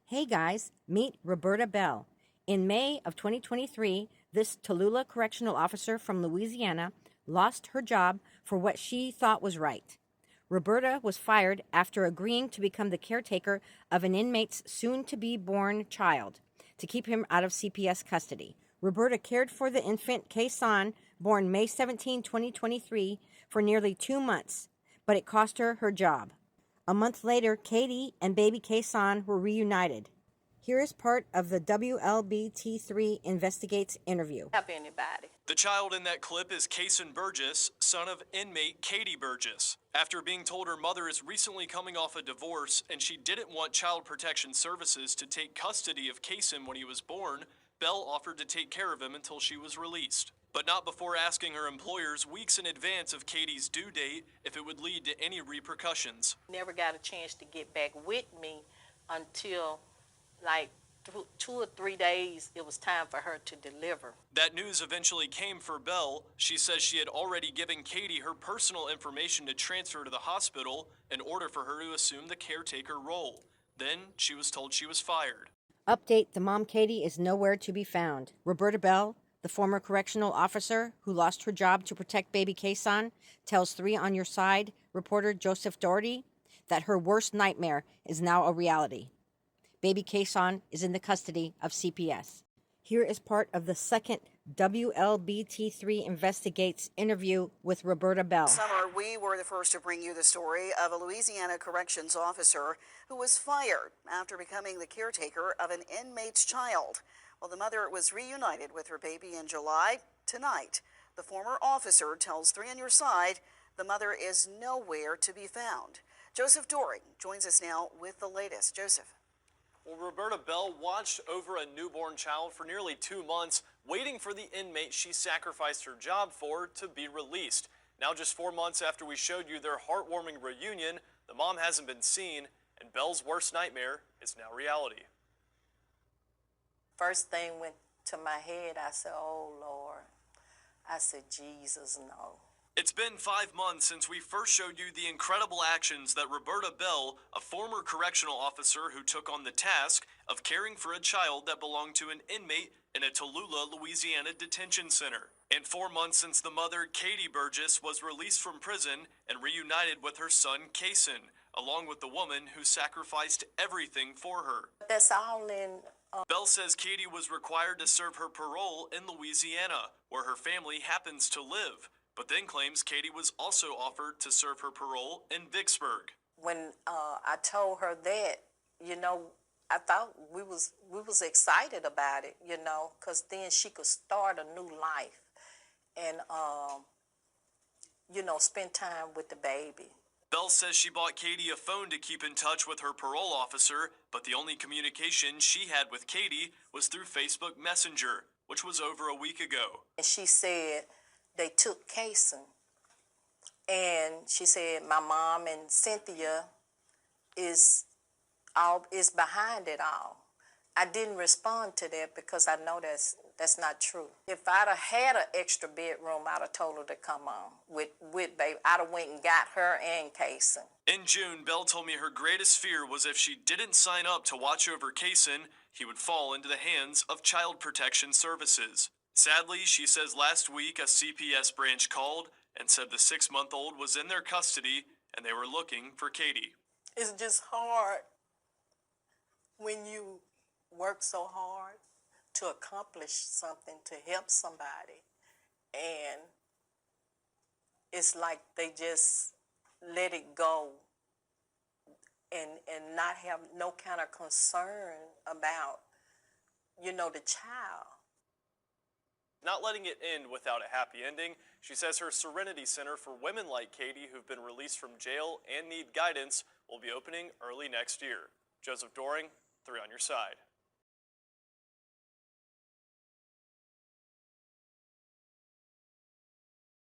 Hey guys, meet Roberta Bell. In May of 2023, this Tallulah correctional officer from Louisiana lost her job for what she thought was right. Roberta was fired after agreeing to become the caretaker of an inmate's soon-to-be-born child to keep him out of CPS custody. Roberta cared for the infant Kason, born May 17, 2023, for nearly 2 months, but it cost her her job. A month later, Katie and baby Kason were reunited. Here is part of the WLBT3 Investigates interview. Help anybody. The child in that clip is Kason Burgess, son of inmate Katie Burgess. After being told her mother is recently coming off a divorce and she didn't want Child Protection Services to take custody of Kason when he was born, Bell offered to take care of him until she was released. But not before asking her employers weeks in advance of Katie's due date if it would lead to any repercussions. Never got a chance to get back with me until like 2 or 3 days it was time for her to deliver. That news eventually came for Bell. She says she had already given Katie her personal information to transfer to the hospital in order for her to assume the caretaker role. Then she was told she was fired. Update, the mom Katie is nowhere to be found. Roberta Bell, the former correctional officer who lost her job to protect baby Kason, tells 3 on Your Side reporter Joseph Doherty that her worst nightmare is now a reality. Baby Kason is in the custody of CPS. Here is part of the second WLBT3 Investigates interview with Roberta Bell. Summer, we were the first to bring you the story of a Louisiana corrections officer who was fired after becoming the caretaker of an inmate's child. Well, the mother was reunited with her baby in July. Tonight, the former officer tells 3 on Your Side the mother is nowhere to be found. Joseph Doring joins us now with the latest. Joseph. Well, Roberta Bell watched over a newborn child for nearly 2 months, waiting for the inmate she sacrificed her job for to be released. Now, just 4 months after we showed you their heartwarming reunion, the mom hasn't been seen, and Bell's worst nightmare is now reality. First thing went to my head, I said, oh Lord. I said, Jesus, no. It's been 5 months since we first showed you the incredible actions that Roberta Bell, a former correctional officer who took on the task of caring for a child that belonged to an inmate in a Tallulah, Louisiana detention center. And 4 months since the mother, Katie Burgess, was released from prison and reunited with her son, Kason, along with the woman who sacrificed everything for her. That's all in... Bell says Katie was required to serve her parole in Louisiana, where her family happens to live, but then claims Katie was also offered to serve her parole in Vicksburg. When I told her that, you know, I thought we was excited about it, you know, because then she could start a new life and, you know, spend time with the baby. Bell says she bought Katie a phone to keep in touch with her parole officer, but the only communication she had with Katie was through Facebook Messenger, which was over a week ago. And she said they took Kason, and she said my mom and Cynthia is behind it all. I didn't respond to that because I know that's not true. If I'd have had an extra bedroom, I'd have told her to come on with baby. I'd have went and got her and Kason. In June, Bell told me her greatest fear was if she didn't sign up to watch over Kason, he would fall into the hands of Child Protection Services. Sadly, she says last week a CPS branch called and said the 6-month-old was in their custody and they were looking for Katie. It's just hard when you work so hard to accomplish something, to help somebody, and it's like they just let it go and not have no kind of concern about, you know, the child. Not letting it end without a happy ending, she says her Serenity Center for women like Katie who've been released from jail and need guidance will be opening early next year. Joseph Doring, 3 on Your Side.